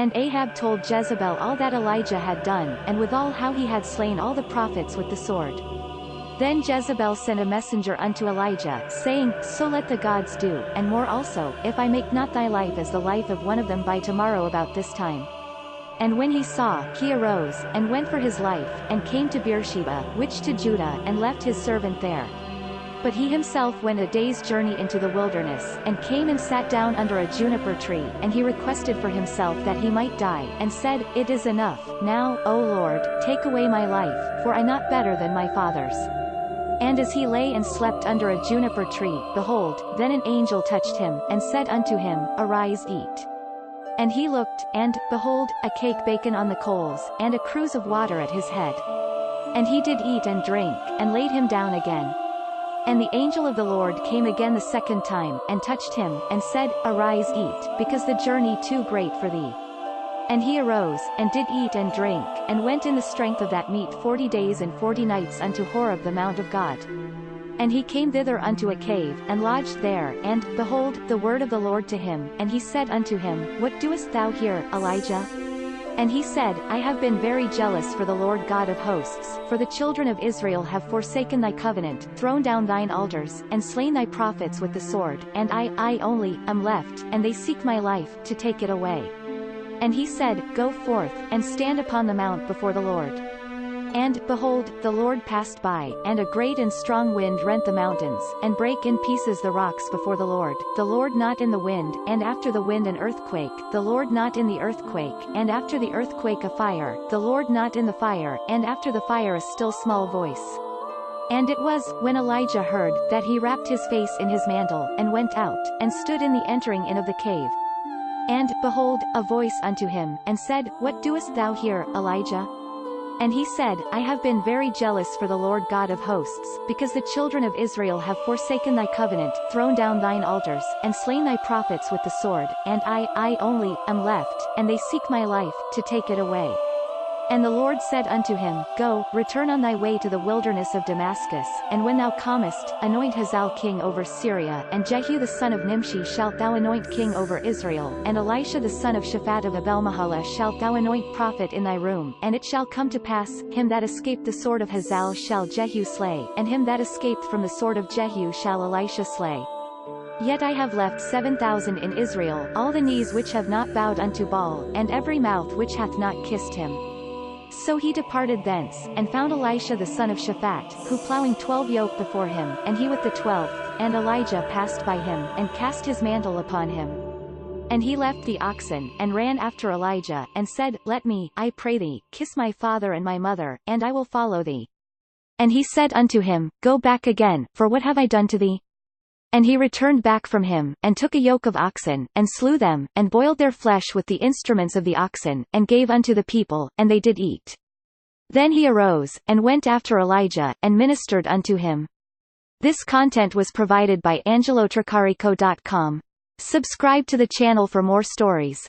And Ahab told Jezebel all that Elijah had done, and withal how he had slain all the prophets with the sword. Then Jezebel sent a messenger unto Elijah, saying, So let the gods do, and more also, if I make not thy life as the life of one of them by tomorrow about this time. And when he saw, he arose, and went for his life, and came to Beersheba, which to Judah, and left his servant there. But he himself went a day's journey into the wilderness, and came and sat down under a juniper tree, and he requested for himself that he might die, and said, It is enough, now, O Lord, take away my life, for I not better than my fathers. And as he lay and slept under a juniper tree, behold, then an angel touched him, and said unto him, Arise, eat. And he looked, and, behold, a cake baken on the coals, and a cruse of water at his head. And he did eat and drink, and laid him down again. And the angel of the Lord came again the second time, and touched him, and said, Arise, eat, because the journey too great for thee. And he arose, and did eat and drink, and went in the strength of that meat 40 days and 40 nights unto Horeb the mount of God. And he came thither unto a cave, and lodged there, and, behold, the word of the Lord to him, and he said unto him, What doest thou here, Elijah? And he said, I have been very jealous for the Lord God of hosts, for the children of Israel have forsaken thy covenant, thrown down thine altars, and slain thy prophets with the sword, and I only, am left, and they seek my life, to take it away. And he said, Go forth, and stand upon the mount before the Lord. And, behold, the Lord passed by, and a great and strong wind rent the mountains, and brake in pieces the rocks before the Lord not in the wind, and after the wind an earthquake, the Lord not in the earthquake, and after the earthquake a fire, the Lord not in the fire, and after the fire a still small voice. And it was, when Elijah heard, that he wrapped his face in his mantle, and went out, and stood in the entering in of the cave. And, behold, a voice unto him, and said, What doest thou here, Elijah? And he said, I have been very jealous for the Lord God of hosts, because the children of Israel have forsaken thy covenant, thrown down thine altars, and slain thy prophets with the sword, and I only, am left, and they seek my life, to take it away. And the Lord said unto him, Go, return on thy way to the wilderness of Damascus, and when thou comest, anoint Hazael king over Syria, and Jehu the son of Nimshi shalt thou anoint king over Israel, and Elisha the son of Shaphat of Abelmeholah shalt thou anoint prophet in thy room. And it shall come to pass, him that escaped the sword of Hazael shall Jehu slay, and him that escaped from the sword of Jehu shall Elisha slay. Yet I have left 7,000 in Israel, all the knees which have not bowed unto Baal, and every mouth which hath not kissed him. So he departed thence, and found Elisha the son of Shaphat, who plowing 12 yoke before him, and he with the 12th, and Elijah passed by him, and cast his mantle upon him. And he left the oxen, and ran after Elijah, and said, Let me, I pray thee, kiss my father and my mother, and I will follow thee. And he said unto him, Go back again, for what have I done to thee? And he returned back from him, and took a yoke of oxen, and slew them, and boiled their flesh with the instruments of the oxen, and gave unto the people, and they did eat. Then he arose, and went after Elijah, and ministered unto him. This content was provided by angelotricarico.com. Subscribe to the channel for more stories.